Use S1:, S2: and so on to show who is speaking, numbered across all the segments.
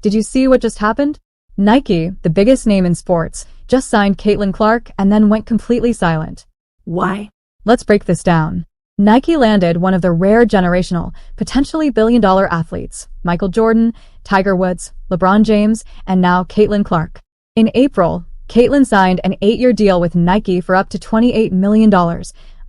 S1: Did you see what just happened? Nike, the biggest name in sports, just signed Caitlin Clark and then went completely silent.
S2: Why?
S1: Let's break this down. Nike landed one of the rare generational, potentially billion-dollar athletes, Michael Jordan, Tiger Woods, LeBron James, and now Caitlin Clark. In April, Caitlin signed an 8-year deal with Nike for up to $28 million,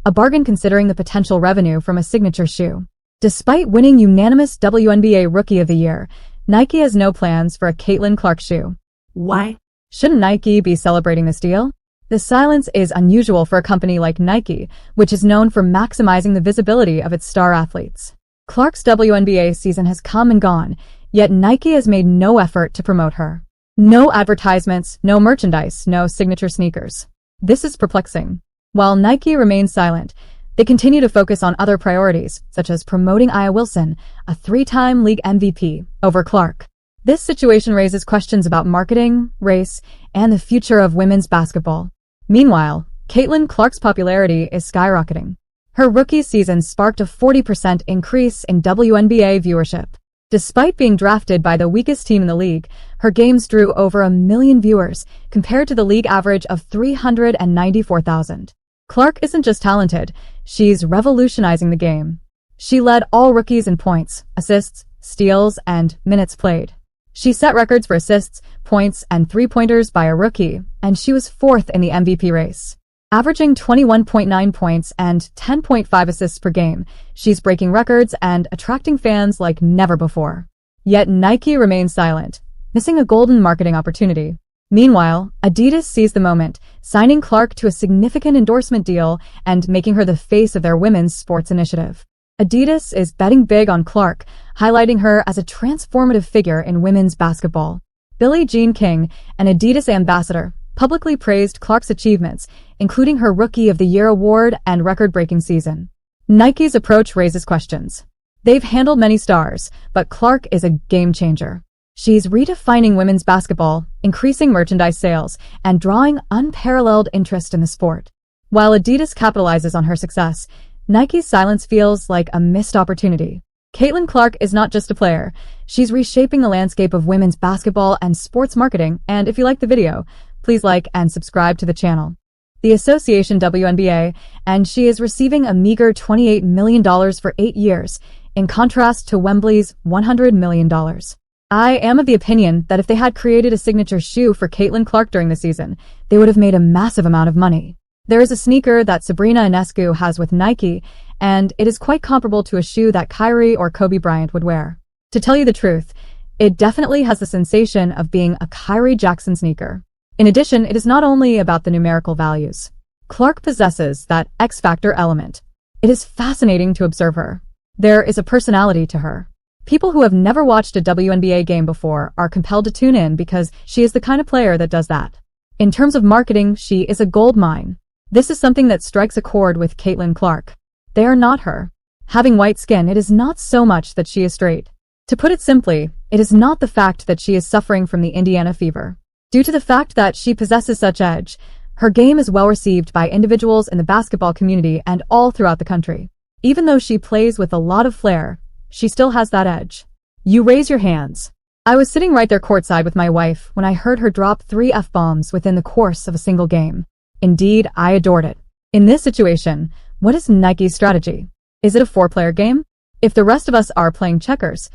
S1: a bargain considering the potential revenue from a signature shoe. Despite winning unanimous WNBA Rookie of the Year, Nike has no plans for a Caitlin Clark shoe.
S2: Why?
S1: Shouldn't Nike be celebrating this deal? The silence is unusual for a company like Nike, which is known for maximizing the visibility of its star athletes. Clark's WNBA season has come and gone, yet Nike has made no effort to promote her. No advertisements, no merchandise, no signature sneakers. This is perplexing. While Nike remains silent, they continue to focus on other priorities, such as promoting A'ja Wilson, a 3-time league MVP, over Clark. This situation raises questions about marketing, race, and the future of women's basketball. Meanwhile, Caitlin Clark's popularity is skyrocketing. Her rookie season sparked a 40% increase in WNBA viewership. Despite being drafted by the weakest team in the league, her games drew over 1 million viewers, compared to the league average of 394,000. Clark isn't just talented, she's revolutionizing the game. She led all rookies in points, assists, steals, and minutes played. She set records for assists, points, and three-pointers by a rookie, and she was 4th in the MVP race. Averaging 21.9 points and 10.5 assists per game, she's breaking records and attracting fans like never before. Yet Nike remains silent, missing a golden marketing opportunity. Meanwhile, Adidas seized the moment, signing Clark to a significant endorsement deal and making her the face of their women's sports initiative. Adidas is betting big on Clark, highlighting her as a transformative figure in women's basketball. Billie Jean King, an Adidas ambassador, publicly praised Clark's achievements, including her Rookie of the Year award and record-breaking season. Nike's approach raises questions. They've handled many stars, but Clark is a game-changer. She's redefining women's basketball, increasing merchandise sales, and drawing unparalleled interest in the sport. While Adidas capitalizes on her success, Nike's silence feels like a missed opportunity. Caitlin Clark is not just a player. She's reshaping the landscape of women's basketball and sports marketing, and if you like the video, please like and subscribe to the channel. The association WNBA, and she is receiving a meager $28 million for 8 years, in contrast to Wembley's $100 million. I am of the opinion that if they had created a signature shoe for Caitlin Clark during the season, they would have made a massive amount of money. There is a sneaker that Sabrina Ionescu has with Nike, and it is quite comparable to a shoe that Kyrie or Kobe Bryant would wear. To tell you the truth, it definitely has the sensation of being a Kyrie Jackson sneaker. In addition, it is not only about the numerical values. Clark possesses that X-factor element. It is fascinating to observe her. There is a personality to her. People who have never watched a WNBA game before are compelled to tune in because she is the kind of player that does that. In terms of marketing, she is a gold mine. This is something that strikes a chord with Caitlin Clark. They are not her. Having white skin, it is not so much that she is straight. To put it simply, it is not the fact that she is suffering from the Indiana fever. Due to the fact that she possesses such edge, her game is well received by individuals in the basketball community and all throughout the country. Even though she plays with a lot of flair, she still has that edge. You raise your hands. I was sitting right there courtside with my wife when I heard her drop 3 F-bombs within the course of a single game. Indeed, I adored it. In this situation, what is Nike's strategy? Is it a 4-player game? If the rest of us are playing checkers,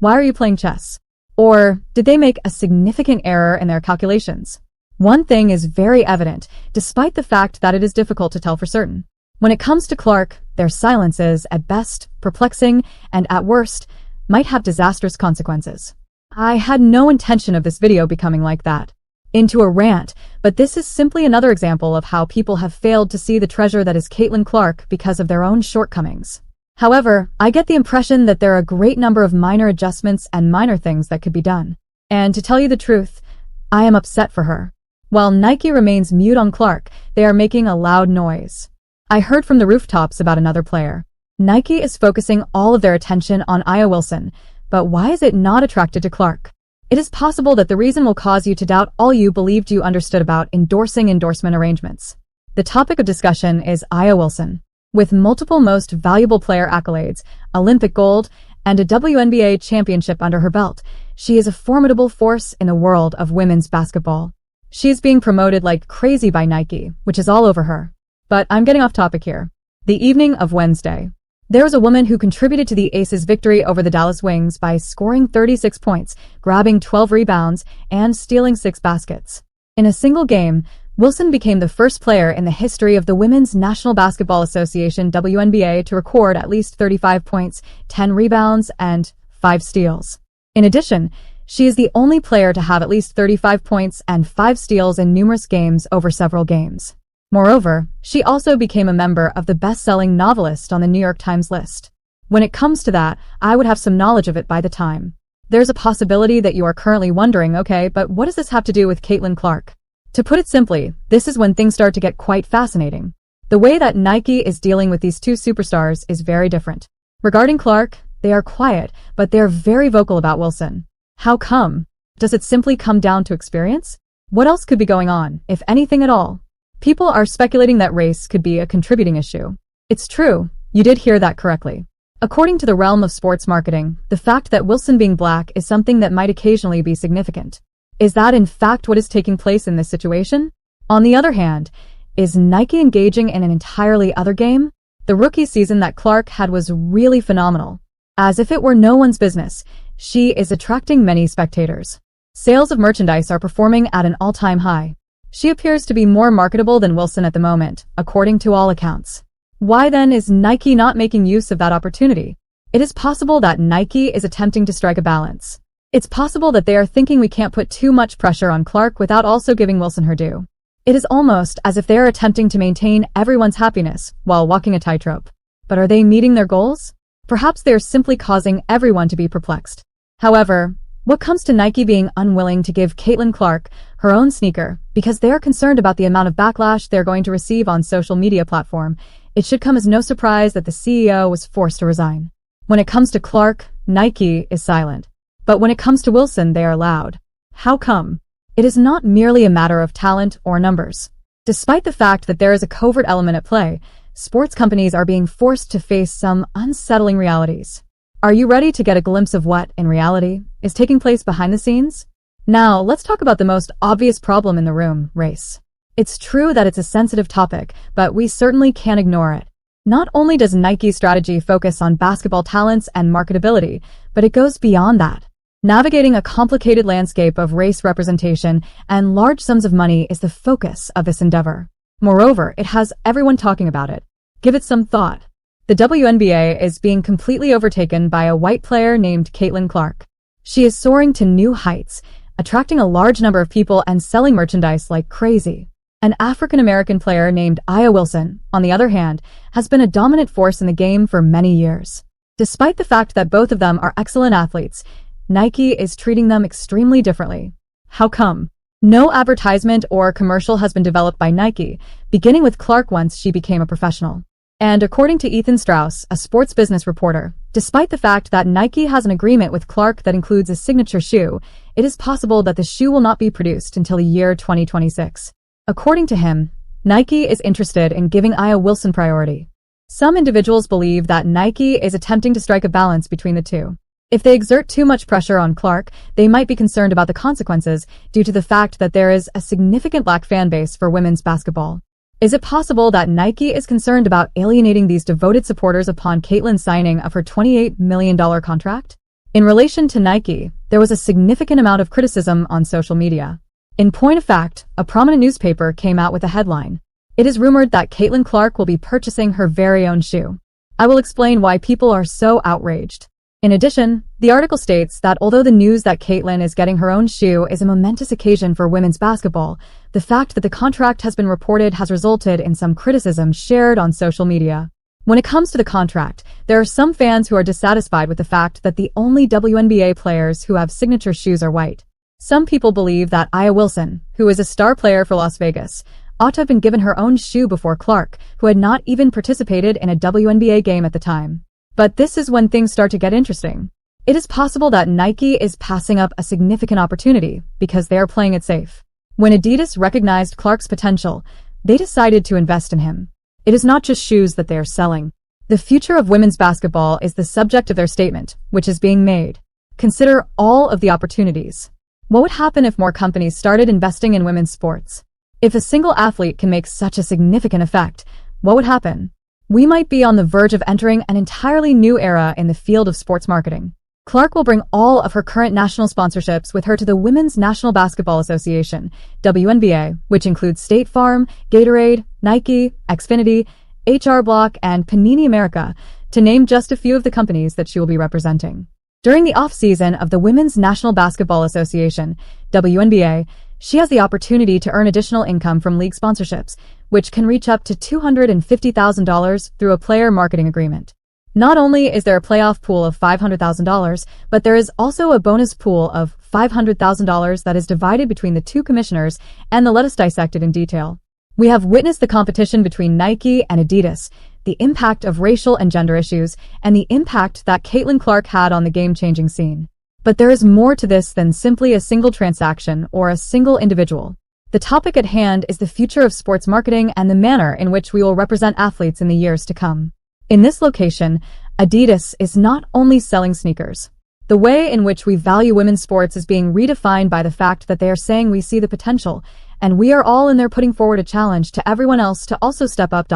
S1: why are you playing chess? Or did they make a significant error in their calculations? One thing is very evident, despite the fact that it is difficult to tell for certain. When it comes to Clark, their silence is, at best, perplexing, and at worst, might have disastrous consequences. I had no intention of this video becoming like that. Into a rant, but this is simply another example of how people have failed to see the treasure that is Caitlin Clark because of their own shortcomings. However, I get the impression that there are a great number of minor adjustments and minor things that could be done. And to tell you the truth, I am upset for her. While Nike remains mute on Clark, they are making a loud noise. I heard from the rooftops about another player. Nike is focusing all of their attention on A'ja Wilson, but why is it not attracted to Clark? It is possible that the reason will cause you to doubt all you believed you understood about endorsement arrangements. The topic of discussion is A'ja Wilson. With multiple most valuable player accolades, Olympic gold, and a WNBA championship under her belt, she is a formidable force in the world of women's basketball. She is being promoted like crazy by Nike, which is all over her. But I'm getting off topic here. The evening of Wednesday. There was a woman who contributed to the Aces' victory over the Dallas Wings by scoring 36 points, grabbing 12 rebounds, and stealing 6 baskets. In a single game, Wilson became the first player in the history of the Women's National Basketball Association WNBA to record at least 35 points, 10 rebounds, and 5 steals. In addition, she is the only player to have at least 35 points and 5 steals in numerous games over several games. Moreover, she also became a member of the best-selling novelist on the New York Times list. When it comes to that, I would have some knowledge of it by the time. There's a possibility that you are currently wondering, okay, but what does this have to do with Caitlin Clark? To put it simply, this is when things start to get quite fascinating. The way that Nike is dealing with these two superstars is very different. Regarding Clark, they are quiet, but they're very vocal about Wilson. How come? Does it simply come down to experience? What else could be going on, if anything at all? People are speculating that race could be a contributing issue. It's true, you did hear that correctly. According to the realm of sports marketing, the fact that Wilson being black is something that might occasionally be significant. Is that in fact what is taking place in this situation? On the other hand, is Nike engaging in an entirely other game? The rookie season that Clark had was really phenomenal. As if it were no one's business, she is attracting many spectators. Sales of merchandise are performing at an all-time high. She appears to be more marketable than Wilson at the moment, according to all accounts. Why then is Nike not making use of that opportunity? It is possible that Nike is attempting to strike a balance. It's possible that they are thinking we can't put too much pressure on Clark without also giving Wilson her due. It is almost as if they are attempting to maintain everyone's happiness while walking a tightrope. But are they meeting their goals? Perhaps they are simply causing everyone to be perplexed. However, what comes to Nike being unwilling to give Caitlin Clark her own sneaker because they are concerned about the amount of backlash they're going to receive on social media platform, it should come as no surprise that the CEO was forced to resign. When it comes to Clark, Nike is silent. But when it comes to Wilson, they are loud. How come? It is not merely a matter of talent or numbers. Despite the fact that there is a covert element at play, sports companies are being forced to face some unsettling realities. Are you ready to get a glimpse of what, in reality, is taking place behind the scenes? Now, let's talk about the most obvious problem in the room, race. It's true that it's a sensitive topic, but we certainly can't ignore it. Not only does Nike's strategy focus on basketball talents and marketability, but it goes beyond that. Navigating a complicated landscape of race representation and large sums of money is the focus of this endeavor. Moreover, it has everyone talking about it. Give it some thought. The WNBA is being completely overtaken by a white player named Caitlin Clark. She is soaring to new heights, attracting a large number of people and selling merchandise like crazy. An African-American player named Aya Wilson, on the other hand, has been a dominant force in the game for many years. Despite the fact that both of them are excellent athletes, Nike is treating them extremely differently. How come? No advertisement or commercial has been developed by Nike, beginning with Clark once she became a professional. And according to Ethan Strauss, a sports business reporter, despite the fact that Nike has an agreement with Clark that includes a signature shoe, it is possible that the shoe will not be produced until the year 2026. According to him, Nike is interested in giving Aya Wilson priority. Some individuals believe that Nike is attempting to strike a balance between the two. If they exert too much pressure on Clark, they might be concerned about the consequences due to the fact that there is a significant black fan base for women's basketball. Is it possible that Nike is concerned about alienating these devoted supporters upon Caitlin's signing of her $28 million contract? In relation to Nike, there was a significant amount of criticism on social media. In point of fact, a prominent newspaper came out with a headline. It is rumored that Caitlin Clark will be purchasing her very own shoe. I will explain why people are so outraged. In addition, the article states that although the news that Caitlin is getting her own shoe is a momentous occasion for women's basketball, the fact that the contract has been reported has resulted in some criticism shared on social media. When it comes to the contract, there are some fans who are dissatisfied with the fact that the only WNBA players who have signature shoes are white. Some people believe that Aya Wilson, who is a star player for Las Vegas, ought to have been given her own shoe before Clark, who had not even participated in a WNBA game at the time. But this is when things start to get interesting. It is possible that Nike is passing up a significant opportunity because they are playing it safe. When Adidas recognized Clark's potential, they decided to invest in him. It is not just shoes that they are selling. The future of women's basketball is the subject of their statement, which is being made. Consider all of the opportunities. What would happen if more companies started investing in women's sports? If a single athlete can make such a significant effect, what would happen? We might be on the verge of entering an entirely new era in the field of sports marketing. Clark will bring all of her current national sponsorships with her to the Women's National Basketball Association, WNBA, which includes State Farm, Gatorade, Nike, Xfinity, HR Block, and Panini America, to name just a few of the companies that she will be representing. During the off-season of the Women's National Basketball Association, WNBA, she has the opportunity to earn additional income from league sponsorships, which can reach up to $250,000 through a player marketing agreement. Not only is there a playoff pool of $500,000, but there is also a bonus pool of $500,000 that is divided between the two commissioners, and let us dissect it in detail. We have witnessed the competition between Nike and Adidas, the impact of racial and gender issues, and the impact that Caitlin Clark had on the game-changing scene. But there is more to this than simply a single transaction or a single individual. The topic at hand is the future of sports marketing and the manner in which we will represent athletes in the years to come. In this location, Adidas is not only selling sneakers. The way in which we value women's sports is being redefined by the fact that they are saying we see the potential, and we are all in there putting forward a challenge to everyone else to also step up.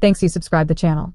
S1: Thanks you subscribe the channel.